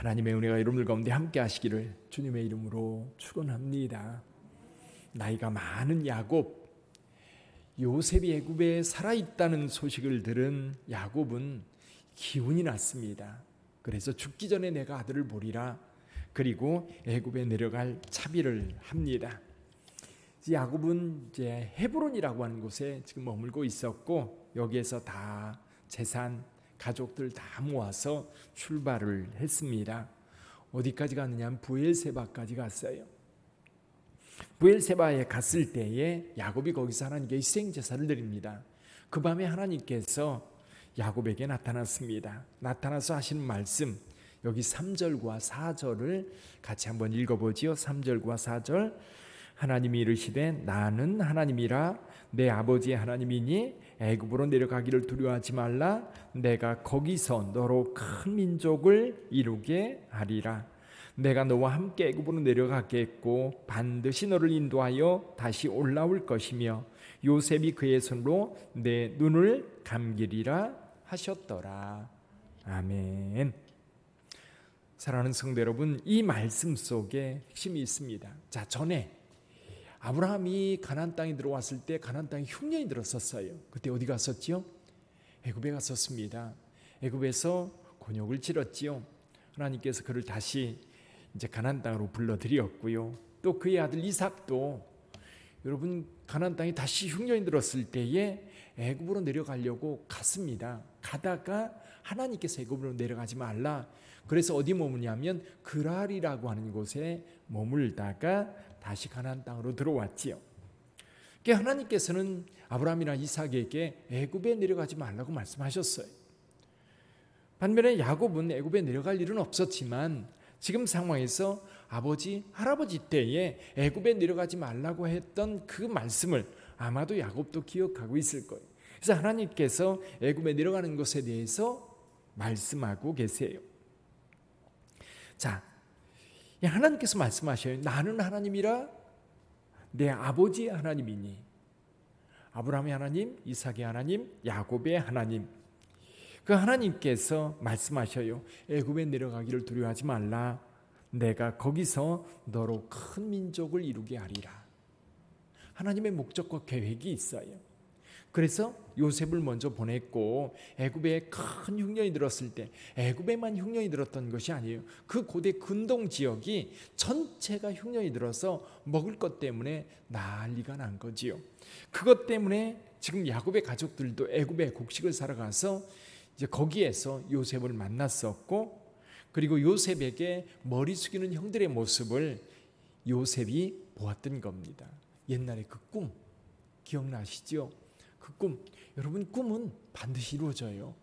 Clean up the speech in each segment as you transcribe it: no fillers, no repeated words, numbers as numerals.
하나님의 은혜가 여러분들 가운데 함께 하시기를 주님의 이름으로 축원합니다. 나이가 많은 야곱, 요셉이 애굽에 살아있다는 소식을 들은 야곱은 기운이 났습니다. 그래서 죽기 전에 내가 아들을 보리라. 그리고 애굽에 내려갈 차비를 합니다. 야곱은 이제 헤브론이라고 하는 곳에 지금 머물고 있었고, 여기에서 다 재산, 가족들 다 모아서 출발을 했습니다. 어디까지 갔느냐면 브엘세바까지 갔어요. 브엘세바에 갔을 때에 야곱이 거기서 하나님께 희생제사를 드립니다. 그 밤에 하나님께서 야곱에게 나타났습니다. 나타나서 하시는 말씀, 여기 3절과 4절을 같이 한번 읽어보지요. 3절과 4절. 하나님이 이르시되 나는 하나님이라 내 아버지의 하나님이니 애굽으로 내려가기를 두려워하지 말라. 내가 거기서 너로 큰 민족을 이루게 하리라. 내가 너와 함께 애굽으로 내려가겠고 반드시 너를 인도하여 다시 올라올 것이며 요셉이 그의 손으로 내 눈을 감기리라 하셨더라. 아멘. 사랑하는 성도 여러분, 이 말씀 속에 핵심이 있습니다. 자, 전에 아브라함이 가나안 땅에 들어왔을 때 가나안 땅에 흉년이 들었었어요. 그때 어디 갔었지요? 애굽에 갔었습니다. 애굽에서 곤욕을 치렀지요. 하나님께서 그를 다시 이제 가나안 땅으로 불러들였고요. 또 그의 아들 이삭도 여러분 가나안 땅에 다시 흉년이 들었을 때에 애굽으로 내려가려고 갔습니다. 가다가 하나님께서 애굽으로 내려가지 말라. 그래서 어디 머무냐면 그랄이라고 하는 곳에 머물다가 다시 가나안 땅으로 들어왔지요. 그러니까 하나님께서는 아브라함이나 이삭에게 애굽에 내려가지 말라고 말씀하셨어요. 반면에 야곱은 애굽에 내려갈 일은 없었지만 지금 상황에서 아버지, 할아버지 때에 애굽에 내려가지 말라고 했던 그 말씀을 아마도 야곱도 기억하고 있을 거예요. 그래서 하나님께서 애굽에 내려가는 것에 대해서 말씀하고 계세요. 자, 하나님께서 말씀하셔요. 나는 하나님이라 내 아버지의 하나님이니. 아브라함의 하나님, 이삭의 하나님, 야곱의 하나님. 그 하나님께서 말씀하셔요. 애굽에 내려가기를 두려워하지 말라. 내가 거기서 너로 큰 민족을 이루게 하리라. 하나님의 목적과 계획이 있어요. 그래서 요셉을 먼저 보냈고 애굽에 큰 흉년이 들었을 때 애굽에만 흉년이 들었던 것이 아니에요. 그 고대 근동 지역이 전체가 흉년이 들어서 먹을 것 때문에 난리가 난 거지요. 그것 때문에 지금 야곱의 가족들도 애굽에 곡식을 사러 가서 이제 거기에서 요셉을 만났었고, 그리고 요셉에게 머리 숙이는 형들의 모습을 요셉이 보았던 겁니다. 옛날에 그 꿈 기억나시죠? 그 꿈, 여러분 꿈은 반드시 이루어져요.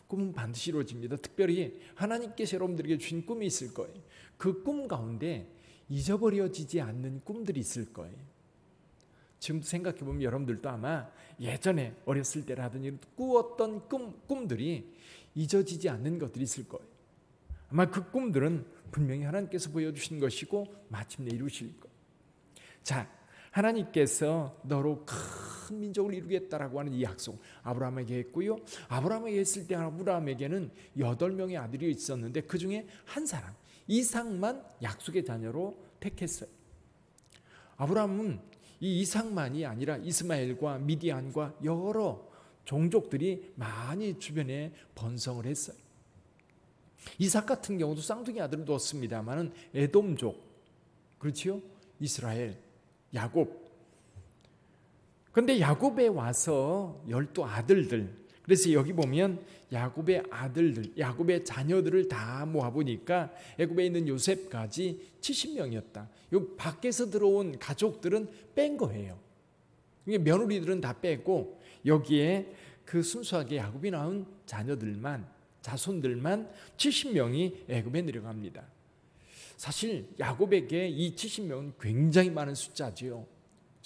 꿈은 반드시 이루어집니다. 특별히 하나님께서 여러분들에게 주신 꿈이 있을 거예요. 그 꿈 가운데 잊어버려지지 않는 꿈들이 있을 거예요. 지금 생각해보면 여러분들도 아마 예전에 어렸을 때라든지 꾸었던 꿈들이 잊어지지 않는 것들이 있을 거예요. 아마 그 꿈들은 분명히 하나님께서 보여주신 것이고 마침내 이루실 거예요. 자, 하나님께서 너로 큰 민족을 이루겠다라고 하는 이 약속 아브라함에게 했고요. 아브라함에게 했을 때 아브라함에게는 8명의 아들이 있었는데 그 중에 한 사람 이삭만 약속의 자녀로 택했어요. 아브라함은 이 이삭만이 아니라 이스마엘과 미디안과 여러 종족들이 많이 주변에 번성을 했어요. 이삭 같은 경우도 쌍둥이 아들을 두었습니다만은 에돔족, 그렇지요? 이스라엘, 야곱. 그런데 야곱에 와서 12아들들, 그래서 여기 보면 야곱의 아들들, 야곱의 자녀들을 다 모아보니까 애굽에 있는 요셉까지 70명이었다. 요 밖에서 들어온 가족들은 뺀 거예요. 며느리들은 다 빼고 여기에 그 순수하게 야곱이 낳은 자손들만 70명이 애굽에 내려갑니다. 사실 야곱에게 이 70명은 굉장히 많은 숫자지요.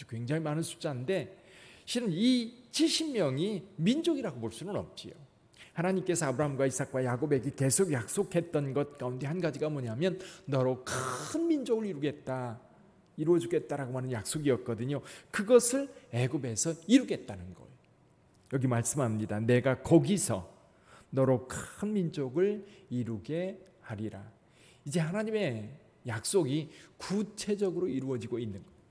굉장히 많은 숫자인데 실은 이 70명이 민족이라고 볼 수는 없지요. 하나님께서 아브라함과 이삭과 야곱에게 계속 약속했던 것 가운데 한 가지가 뭐냐면 너로 큰 민족을 이루어주겠다라고 하는 약속이었거든요. 그것을 애굽에서 이루겠다는 거예요. 여기 말씀합니다. 내가 거기서 너로 큰 민족을 이루게 하리라. 이제 하나님의 약속이 구체적으로 이루어지고 있는 거예요.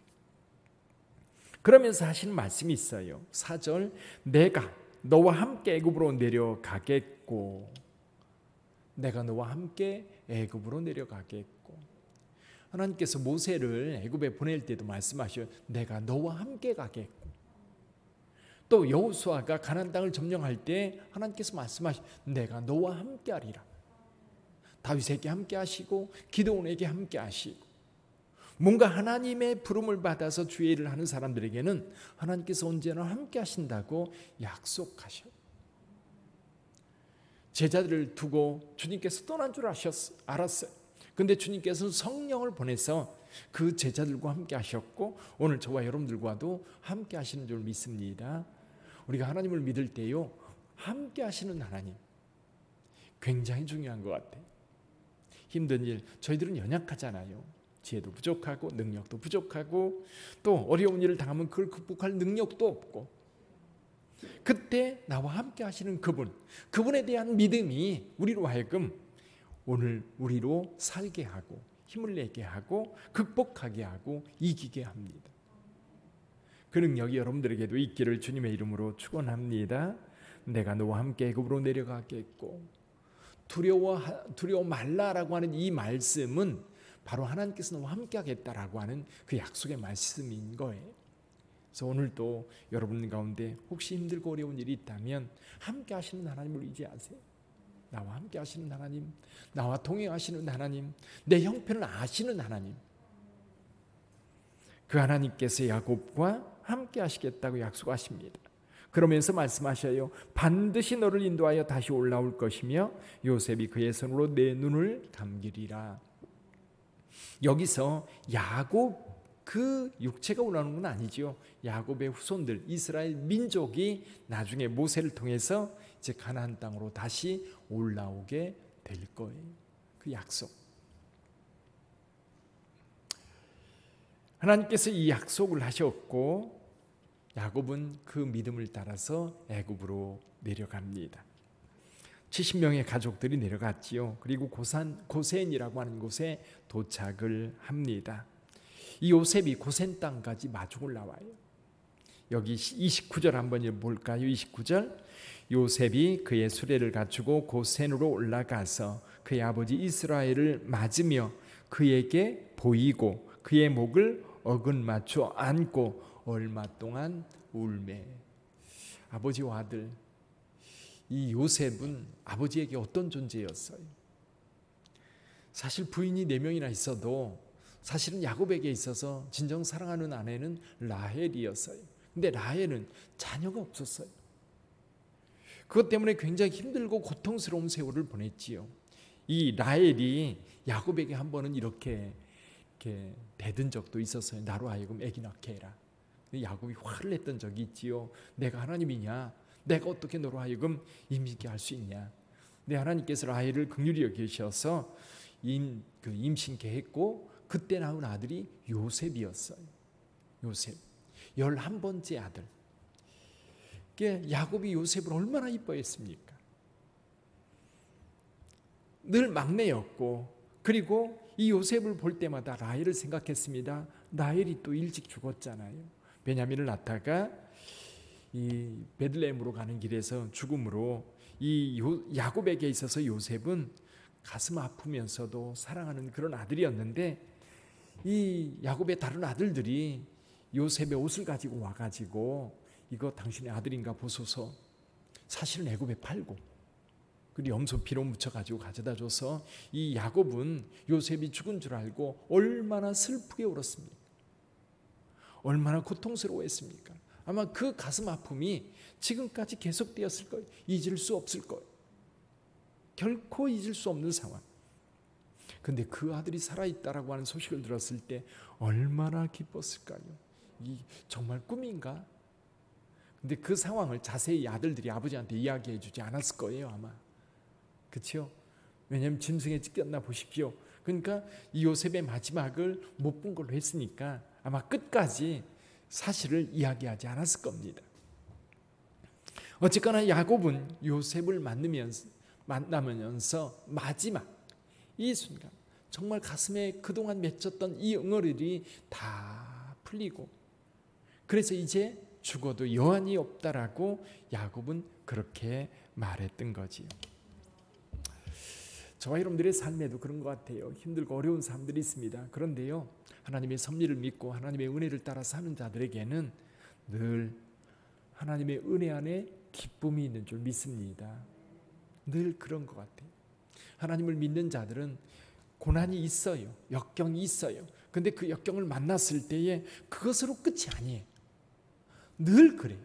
그러면서 하시는 말씀이 있어요. 4절, 내가 너와 함께 애굽으로 내려가겠고, 내가 너와 함께 애굽으로 내려가겠고. 하나님께서 모세를 애굽에 보낼 때도 말씀하셔요. 내가 너와 함께 가겠고. 또 여호수아가 가나안 땅을 점령할 때 하나님께서 말씀하셔요. 내가 너와 함께 하리라. 다윗에게 함께 하시고 기드온에게 함께 하시고, 뭔가 하나님의 부름을 받아서 주의 일을 하는 사람들에게는 하나님께서 언제나 함께 하신다고 약속하셔요. 제자들을 두고 주님께서 떠난 줄 알았어요. 그런데 주님께서는 성령을 보내서 그 제자들과 함께 하셨고, 오늘 저와 여러분들과도 함께 하시는 줄 믿습니다. 우리가 하나님을 믿을 때요, 함께 하시는 하나님 굉장히 중요한 것 같아요. 힘든 일, 저희들은 연약하잖아요. 지혜도 부족하고 능력도 부족하고, 또 어려운 일을 당하면 그걸 극복할 능력도 없고, 그때 나와 함께 하시는 그분에 대한 믿음이 우리로 하여금 오늘 우리로 살게 하고 힘을 내게 하고 극복하게 하고 이기게 합니다. 그 능력이 여러분들에게도 있기를 주님의 이름으로 축원합니다. 내가 너와 함께 애굽으로 내려가겠고, 두려워 말라라고 하는 이 말씀은 바로 하나님께서 너와 함께 하겠다라고 하는 그 약속의 말씀인 거예요. 그래서 오늘도 여러분 가운데 혹시 힘들고 어려운 일이 있다면 함께 하시는 하나님을 의지하세요. 나와 함께 하시는 하나님, 나와 동행하시는 하나님, 내 형편을 아시는 하나님, 그 하나님께서 야곱과 함께 하시겠다고 약속하십니다. 그러면서 말씀하셔요. 반드시 너를 인도하여 다시 올라올 것이며 요셉이 그의 손으로 내 눈을 감기리라. 여기서 야곱 그 육체가 올라오는 건 아니죠. 야곱의 후손들 이스라엘 민족이 나중에 모세를 통해서 이제 가나안 땅으로 다시 올라오게 될 거예요. 그 약속. 하나님께서 이 약속을 하셨고, 야곱은 그 믿음을 따라서 애굽으로 내려갑니다. 70명의 가족들이 내려갔지요. 그리고 고센이라고 하는 곳에 도착을 합니다. 이 요셉이 고센 땅까지 마중 올라와요. 여기 29절 한번 볼까요? 29절, 요셉이 그의 수레를 갖추고 고센으로 올라가서 그의 아버지 이스라엘을 맞으며 그에게 보이고 그의 목을 어긋맞춰 안고 얼마 동안 울매. 아버지와 아들, 이 요셉은 아버지에게 어떤 존재였어요? 사실 부인이 4명이나 있어도 사실은 야곱에게 있어서 진정 사랑하는 아내는 라헬이었어요. 근데 라헬은 자녀가 없었어요. 그것 때문에 굉장히 힘들고 고통스러운 세월을 보냈지요. 이 라헬이 야곱에게 한 번은 이렇게 대든 적도 있었어요. 나로 하여금 아기 낳게 해라. 야곱이 화를 냈던 적이 있지요. 내가 하나님이냐? 내가 어떻게 너로 하여금 임신케 할 수 있냐? 근데 하나님께서 라헬을 긍휼히 여기셔서 임신케 했고, 그때 낳은 아들이 요셉이었어요. 요셉 11번째 아들. 야곱이 요셉을 얼마나 이뻐했습니까? 늘 막내였고, 그리고 이 요셉을 볼 때마다 라헬을 생각했습니다. 라헬이 또 일찍 죽었잖아요. 베냐민을 낳다가 이 베들레헴으로 가는 길에서 죽음으로 이 야곱에게 있어서 요셉은 가슴 아프면서도 사랑하는 그런 아들이었는데, 이 야곱의 다른 아들들이 요셉의 옷을 가지고 와가지고 이거 당신의 아들인가 보소서, 사실은 애굽에 팔고 그리고 염소 피로 묻혀가지고 가져다 줘서 이 야곱은 요셉이 죽은 줄 알고 얼마나 슬프게 울었습니까? 얼마나 고통스러워했습니까? 아마 그 가슴 아픔이 지금까지 계속되었을 거예요. 잊을 수 없을 거예요. 결코 잊을 수 없는 상황. 근데 그 아들이 살아있다라고 하는 소식을 들었을 때 얼마나 기뻤을까요? 이 정말 꿈인가? 근데 그 상황을 자세히 아들들이 아버지한테 이야기해 주지 않았을 거예요, 아마. 그렇죠? 왜냐하면 짐승에 찢겼나 보십시오. 그러니까 이 요셉의 마지막을 못 본 걸로 했으니까 아마 끝까지 사실을 이야기하지 않았을 겁니다. 어쨌거나 야곱은 요셉을 만나면서 마지막 이 순간 정말 가슴에 그동안 맺혔던 이 응어리들이 다 풀리고, 그래서 이제 죽어도 여한이 없다라고 야곱은 그렇게 말했던 거지요. 저와 여러분들의 삶에도 그런 것 같아요. 힘들고 어려운 삶들이 있습니다. 그런데요, 하나님의 섭리를 믿고 하나님의 은혜를 따라 사는 자들에게는 늘 하나님의 은혜 안에 기쁨이 있는 줄 믿습니다. 늘 그런 것 같아요. 하나님을 믿는 자들은 고난이 있어요. 역경이 있어요. 근데 그 역경을 만났을 때에 그것으로 끝이 아니에요. 늘 그래요.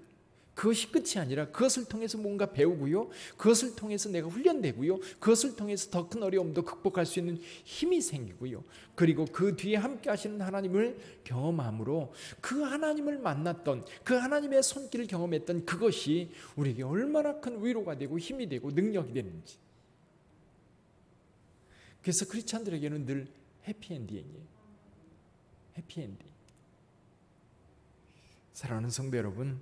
그것이 끝이 아니라 그것을 통해서 뭔가 배우고요, 그것을 통해서 내가 훈련되고요, 그것을 통해서 더 큰 어려움도 극복할 수 있는 힘이 생기고요, 그리고 그 뒤에 함께 하시는 하나님을 경험함으로 그 하나님을 만났던, 그 하나님의 손길을 경험했던 그것이 우리에게 얼마나 큰 위로가 되고 힘이 되고 능력이 되는지. 그래서 크리스찬들에게는 늘 해피엔딩이에요. 해피엔딩. 사랑하는 성도 여러분,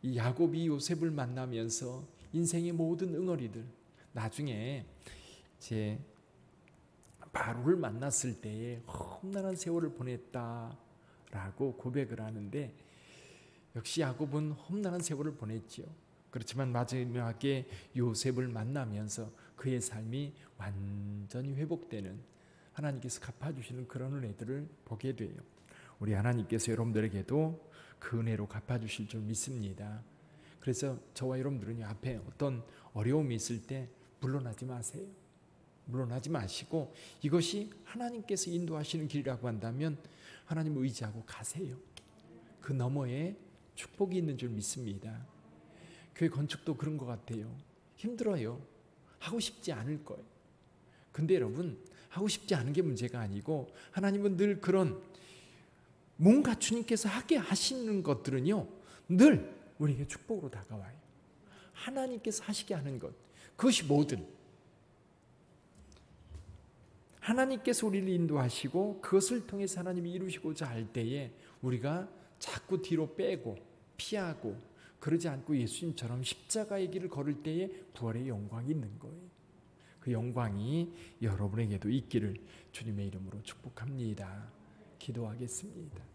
이 야곱이 요셉을 만나면서 인생의 모든 응어리들, 나중에 이제 바로를 만났을 때에 험난한 세월을 보냈다라고 고백을 하는데, 역시 야곱은 험난한 세월을 보냈지요. 그렇지만 마지막에 요셉을 만나면서 그의 삶이 완전히 회복되는, 하나님께서 갚아주시는 그런 은혜들을 보게 돼요. 우리 하나님께서 여러분들에게도 그 은혜로 갚아주실 줄 믿습니다. 그래서 저와 여러분들은 앞에 어떤 어려움이 있을 때 물러나지 마세요. 물러나지 마시고 이것이 하나님께서 인도하시는 길이라고 한다면 하나님을 의지하고 가세요. 그 너머에 축복이 있는 줄 믿습니다. 교회 건축도 그런 것 같아요. 힘들어요. 하고 싶지 않을 거예요. 근데 여러분, 하고 싶지 않은 게 문제가 아니고 하나님은 늘 그런 뭔가 주님께서 하게 하시는 것들은요, 늘 우리에게 축복으로 다가와요. 하나님께서 하시게 하는 것, 그것이 뭐든 하나님께서 우리를 인도하시고 그것을 통해서 하나님이 이루시고자 할 때에 우리가 자꾸 뒤로 빼고 피하고 그러지 않고 예수님처럼 십자가의 길을 걸을 때에 부활의 영광이 있는 거예요. 그 영광이 여러분에게도 있기를 주님의 이름으로 축복합니다. 기도하겠습니다.